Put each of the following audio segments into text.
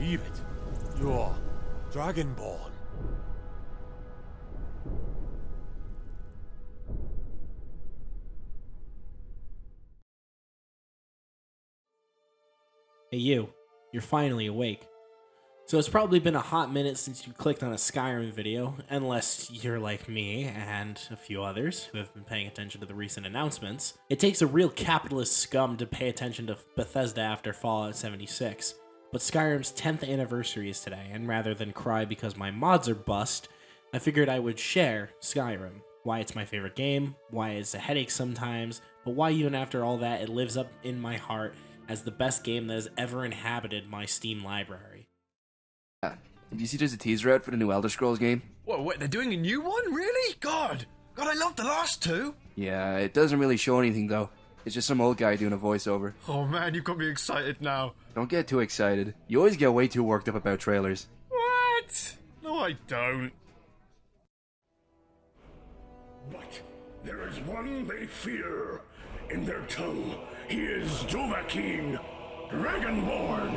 believe it. You're Dragonborn. Hey you, you're finally awake. So it's probably been a hot minute since you clicked on a Skyrim video, unless you're like me and a few others who have been paying attention to the recent announcements. It takes a real capitalist scum to pay attention to Bethesda after Fallout 76. But Skyrim's 10th anniversary is today, and rather than cry because my mods are bust, I figured I would share Skyrim. Why it's my favorite game, why it's a headache sometimes, but why even after all that it lives up in my heart as the best game that has ever inhabited my Steam library. Did you see there's a teaser out for the new Elder Scrolls game? Whoa, wait, they're doing a new one? Really? God, I loved the last two. Yeah, it doesn't really show anything though. It's just some old guy doing a voiceover. Oh man, you've got me excited now. Don't get too excited. You always get way too worked up about trailers. What? No, I don't. But there is one they fear. In their tongue, he is Dovahkiin, Dragonborn.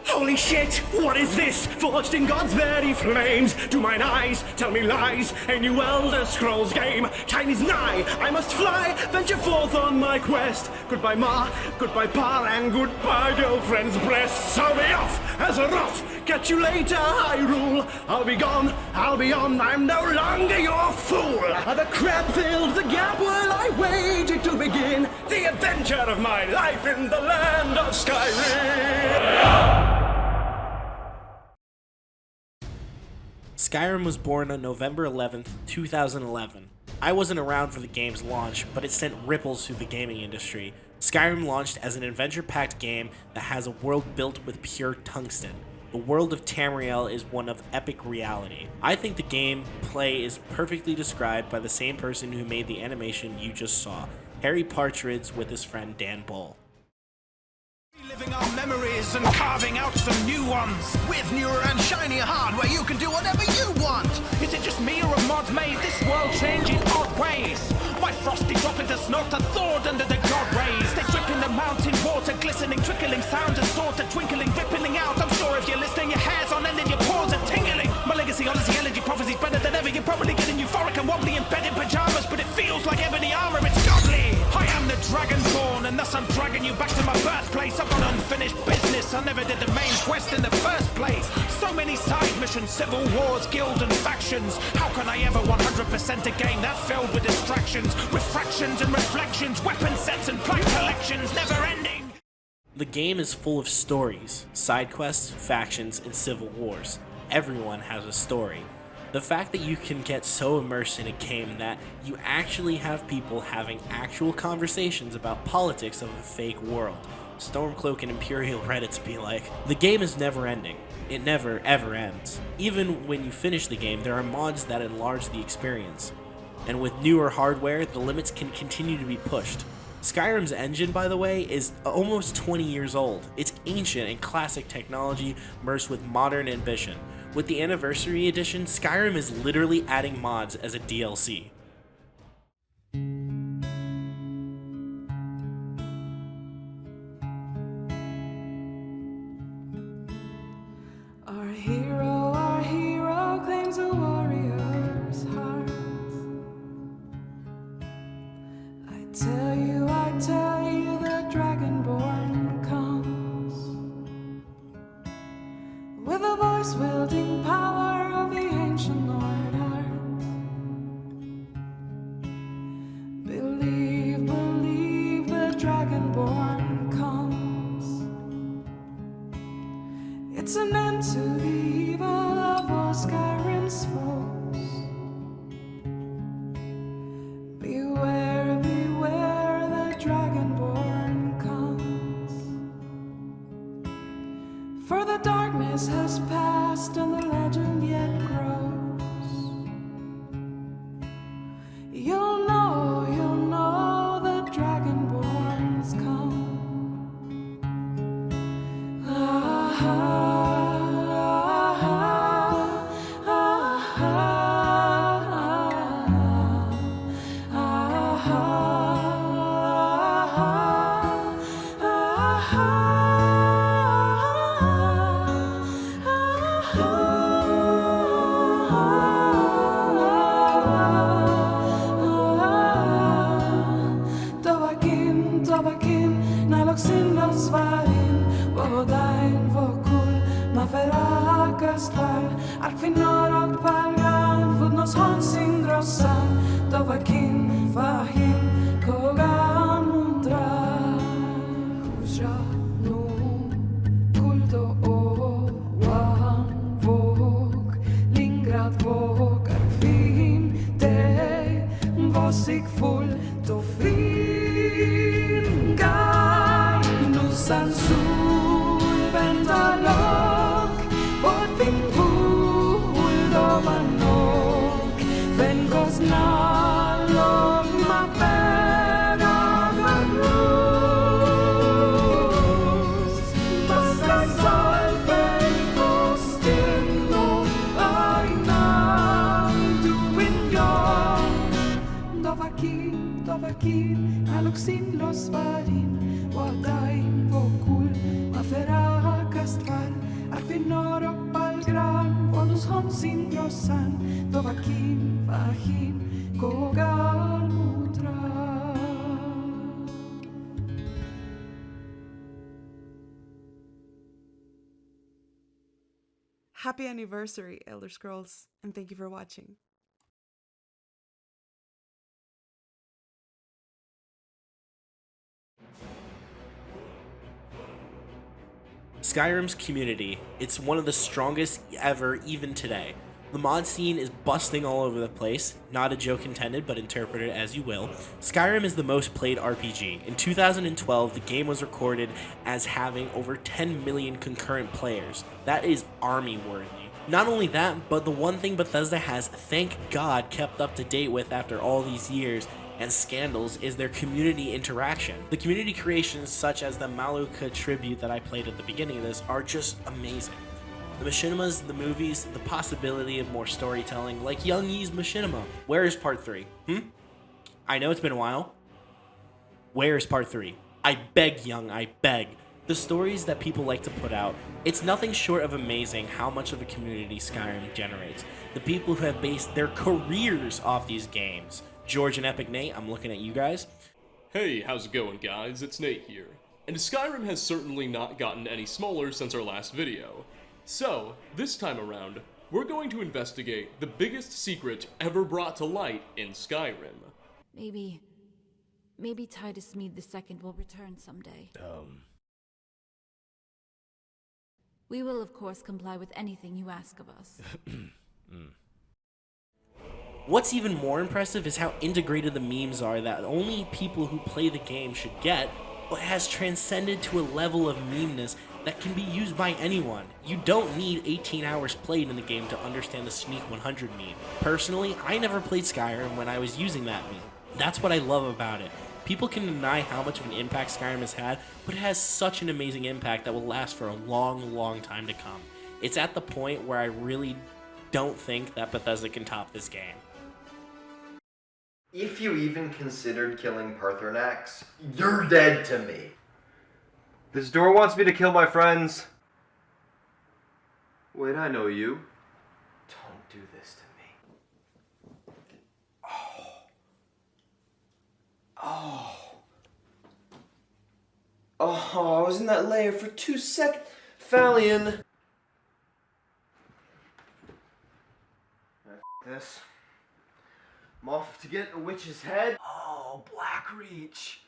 Holy shit! What is this? Forged in God's very flames. Do mine eyes tell me lies? A new Elder Scrolls game. Time is nigh. I must fly. Venture forth on my quest. Goodbye Ma, goodbye Pa, and goodbye girlfriend's breasts. I'll be off as a rough. Catch you later, Hyrule. I'll be gone. I'll be on. I'm no longer your fool. The crab filled the gap while I waited to begin the adventure of my life in the land of Skyrim. Skyrim was born on November 11th, 2011. I wasn't around for the game's launch, but it sent ripples through the gaming industry. Skyrim launched as an adventure-packed game that has a world built with pure tungsten. The world of Tamriel is one of epic reality. I think the gameplay is perfectly described by the same person who made the animation you just saw, Harry Partridge with his friend Dan Bull. Reliving our memories and carving out some new ones with newer and shinier hardware. You can do whatever you want. Is it just me or a mod made this world change in odd ways? My frosty drop into snort a thawed under the god rays. They drip in the mountain water, glistening, trickling sound and sort of twinkling, rippling out. I'm sure if you're listening, your hair's on end and your paws are tingling. My legacy, honesty, energy, prophecy's better than ever. You're probably getting euphoric and wobbly in bed in pajamas, but it feels like ebony armor. It's godly. I am the Dragonborn, and thus I'm dragging you back to my birthplace. I've got unfinished business. I never did the main quest in the first place. So many side missions, civil wars, guild and factions. How can I ever 100% a game that's filled with distractions, refractions and reflections, weapon sets and plant collections, never ending? The game is full of stories, side quests, factions, and civil wars. Everyone has a story. The fact that you can get so immersed in a game that you actually have people having actual conversations about politics of a fake world. Stormcloak and Imperial Reddits be like, the game is never ending. It never ever ends. Even when you finish the game, there are mods that enlarge the experience. And with newer hardware, the limits can continue to be pushed. Skyrim's engine, by the way, is almost 20 years old. It's ancient and classic technology merged with modern ambition. With the Anniversary Edition, Skyrim is literally adding mods as a DLC. Our hero claims a warrior's heart. I tell you, the Dragonborn comes with a voice wielding power of the ancient Lord Art. Believe, the Dragonborn comes. It's an end to the evil of all Skyrim's foes. Beware, the Dragonborn comes. For the darkness has passed and the legend yet grows. You'll know the Dragonborn's come. våkull ma förrakast fall Att kvinnor och palgan Fudnos honsin drossan Dovakin fahim kogan mundra Husra nu kulto o wan våg Lingrad vågar fin dig Våsig full to fin Gai nusan sol väntar lock På din pool då man nog Vän gås nalog ma peragan rus Basta salve costino Ainan duin yon Dovakin aloksin los varin Wadain vokul ma ferakast fall Arfinor och palgran Vonus honsin grossan Dovakin vahin kogan mudra Happy anniversary, Elder Scrolls, and thank you for watching. Skyrim's community, it's one of the strongest ever even today. The mod scene is busting all over the place, not a joke intended, but interpret it as you will. Skyrim is the most played RPG. In 2012, the game was recorded as having over 10 million concurrent players. That is army worthy. Not only that, but the one thing Bethesda has, thank God, kept up to date with after all these years and scandals is their community interaction. The community creations such as the Maluka tribute that I played at the beginning of this are just amazing. The machinimas, the movies, the possibility of more storytelling, like Young Yi's machinima. Where is part 3? I know it's been a while. Where is part 3? I beg, Young, I beg. The stories that people like to put out, it's nothing short of amazing how much of a community Skyrim generates. The people who have based their careers off these games. George and Epic Nate, I'm looking at you guys. Hey, how's it going, guys? It's Nate here. And Skyrim has certainly not gotten any smaller since our last video. So, this time around, we're going to investigate the biggest secret ever brought to light in Skyrim. Maybe Titus Mead II will return someday. We will, of course, comply with anything you ask of us. What's even more impressive is how integrated the memes are that only people who play the game should get, but has transcended to a level of memeness that can be used by anyone. You don't need 18 hours played in the game to understand the Sneak 100 meme. Personally, I never played Skyrim when I was using that meme. That's what I love about it. People can deny how much of an impact Skyrim has had, but it has such an amazing impact that will last for a long, long time to come. It's at the point where I really don't think that Bethesda can top this game. If you even considered killing Parthenax, you're dead to me. This door wants me to kill my friends. Wait, I know you. Don't do this to me. Oh, I was in that lair for 2 seconds. Fallion. This. I'm off to get a witch's head. Oh, Blackreach.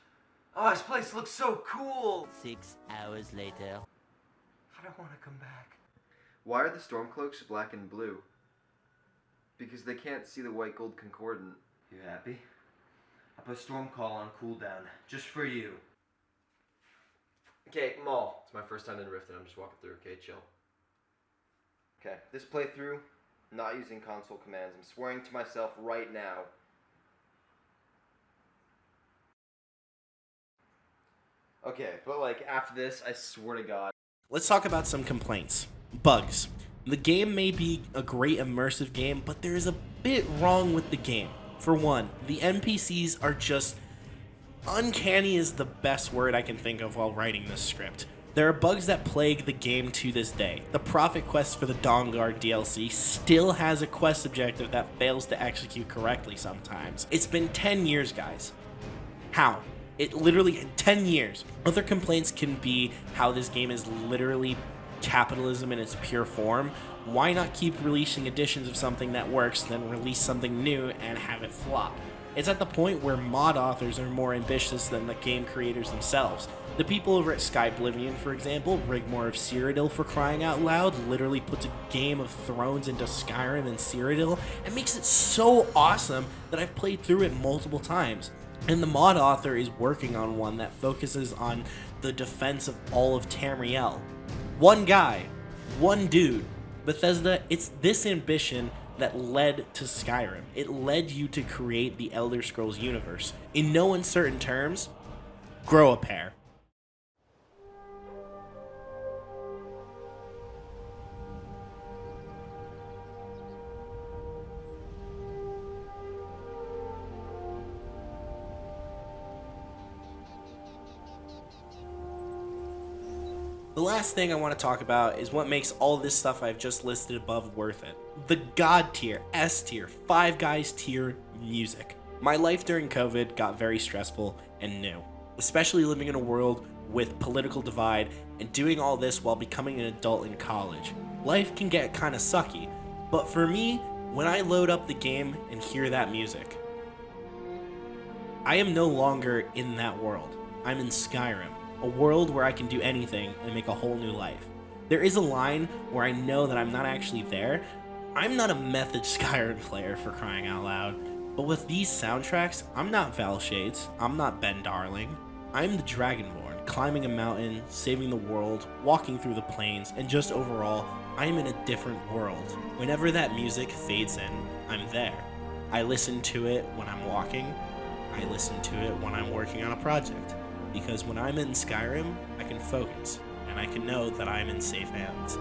Oh, this place looks so cool. 6 hours later. I don't want to come back. Why are the Stormcloaks black and blue? Because they can't see the white gold concordant. You happy? I put Stormcall on cooldown, just for you. Okay, Maul. It's my first time in Rift and I'm just walking through, okay? Chill. Okay, this playthrough, not using console commands. I'm swearing to myself right now. Okay, but like after this, I swear to God. Let's talk about some complaints. Bugs. The game may be a great immersive game, but there is a bit wrong with the game. For one, the NPCs are just uncanny is the best word I can think of while writing this script. There are bugs that plague the game to this day. The Prophet quest for the Dawnguard DLC still has a quest objective that fails to execute correctly sometimes. It's been 10 years, guys. How? It literally 10 years. Other complaints can be how this game is literally capitalism in its pure form, why not keep releasing editions of something that works, then release something new and have it flop? It's at the point where mod authors are more ambitious than the game creators themselves. The people over at Skyblivion, for example, Rigmore of Cyrodiil, for crying out loud, literally puts a Game of Thrones into Skyrim and Cyrodiil and makes it so awesome that I've played through it multiple times. And the mod author is working on one that focuses on the defense of all of Tamriel. One guy, one dude. Bethesda, it's this ambition that led to Skyrim. It led you to create the Elder Scrolls universe. In no uncertain terms, grow a pair. The last thing I want to talk about is what makes all this stuff I've just listed above worth it. The God tier, S tier, Five Guys tier music. My life during COVID got very stressful and new, especially living in a world with political divide and doing all this while becoming an adult in college. Life can get kind of sucky, but for me, when I load up the game and hear that music, I am no longer in that world. I'm in Skyrim. A world where I can do anything and make a whole new life. There is a line where I know that I'm not actually there. I'm not a method Skyrim player, for crying out loud. But with these soundtracks, I'm not Val Shades, I'm not Ben Darling. I'm the Dragonborn, climbing a mountain, saving the world, walking through the plains, and just overall, I'm in a different world. Whenever that music fades in, I'm there. I listen to it when I'm walking. I listen to it when I'm working on a project. Because when I'm in Skyrim, I can focus, and I can know that I'm in safe hands.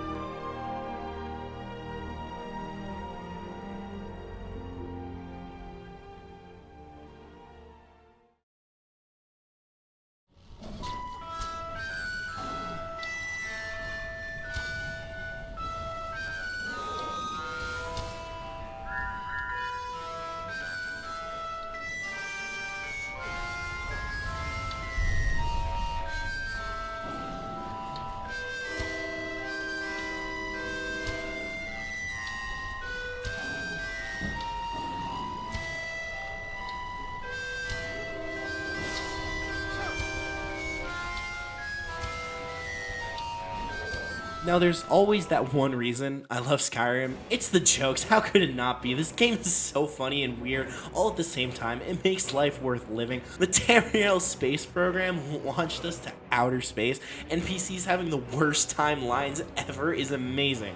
Now, there's always that one reason I love Skyrim. It's the jokes. How could it not be? This game is so funny and weird all at the same time. It makes life worth living. The Tamriel space program launched us to outer space. NPCs having the worst timelines ever is amazing.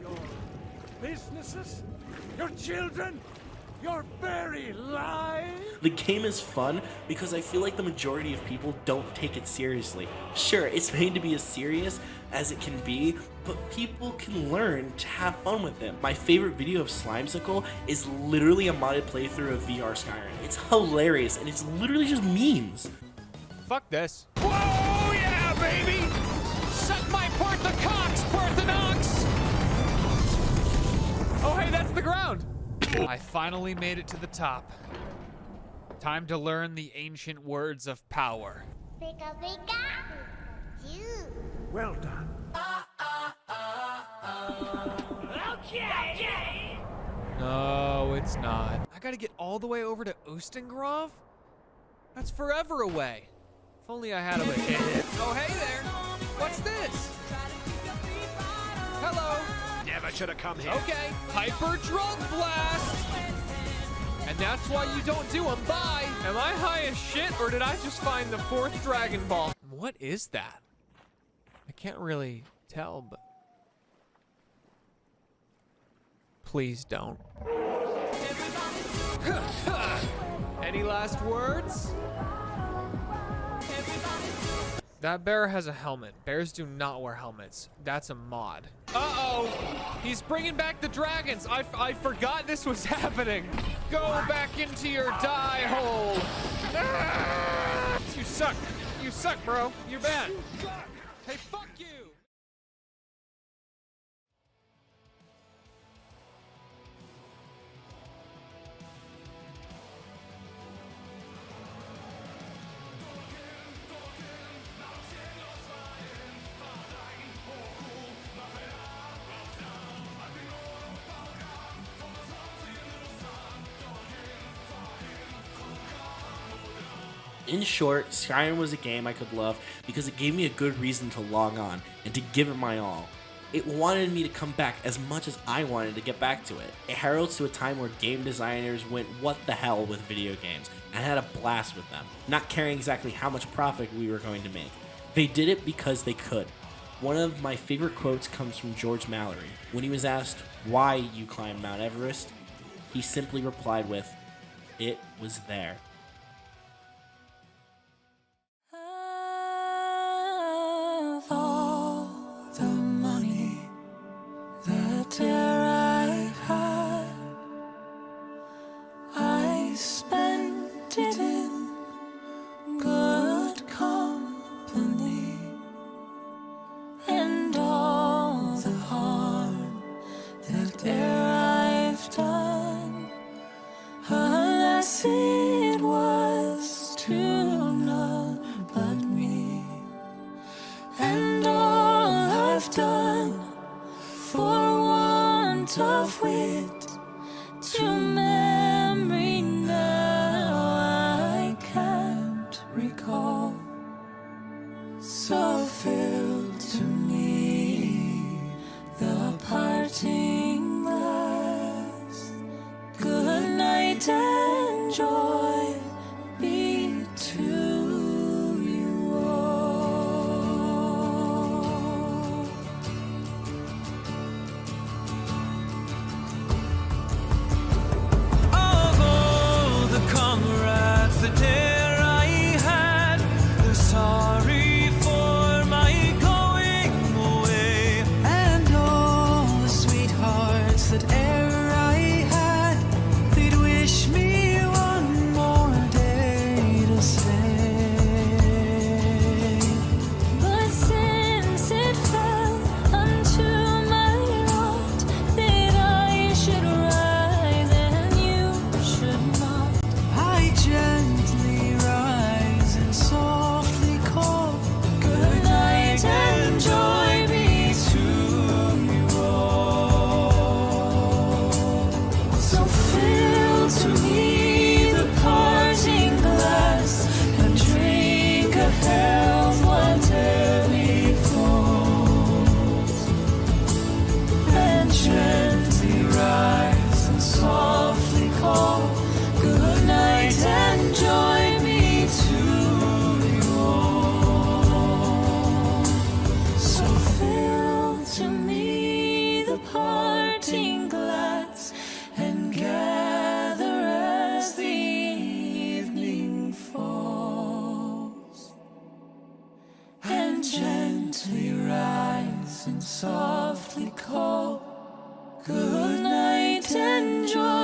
Your businesses, your children, your very lives. The game is fun because I feel like the majority of people don't take it seriously. Sure, it's made to be as serious as it can be, but people can learn to have fun with it. My favorite video of Slimesicle is literally a modded playthrough of VR Skyrim. It's hilarious and it's literally just memes. Fuck this. Whoa, yeah, baby! Suck my Portha-Cox, Portha-Nox! Oh, hey, that's the ground. I finally made it to the top. Time to learn the ancient words of power. Pika pika. Well done. Okay. No, it's not. I gotta get all the way over to Ustengrove? That's forever away. If only I had a way. Oh, hey there. What's this? Hello. Never should have come here. Okay, Hyper Drug Blast. And that's why you don't do them. Bye. Am I high as shit, or did I just find the 4th Dragon Ball? What is that? I can't really tell, but... Please don't. Any last words? That bear has a helmet. Bears do not wear helmets. That's a mod. Uh-oh! He's bringing back the dragons! I forgot this was happening! Go back into your die hole! Ah! You suck! You suck, bro! You're bad! Hey, fuck you! In short, Skyrim was a game I could love because it gave me a good reason to log on and to give it my all. It wanted me to come back as much as I wanted to get back to it. It heralds to a time where game designers went what the hell with video games and had a blast with them, not caring exactly how much profit we were going to make. They did it because they could. One of my favorite quotes comes from George Mallory. When he was asked why you climbed Mount Everest, he simply replied with, "It was there." Of all the money that I've had, I spent it in good company, and all the harm that I've done, alas, it was to none but me. And all I've done for want of wit to memory now I can't recall. So fill to me the parting glass. Good night and joy be to you all. Of all the comrades that dare I had, they're sorry for my going away, and all the sweethearts that e'er I had, they'd wish me one more day to stay. But since it fell unto my lot that I should rise and you should not, I gently rise and softly call, good night and joy be to you all. So fill to me the parting glass and drink a health whatever befalls, and gently rise and softly call, good night and joy be to you all. So fill to me the parting glass and gather as the evening falls, and gently rise and softly call, good night and joy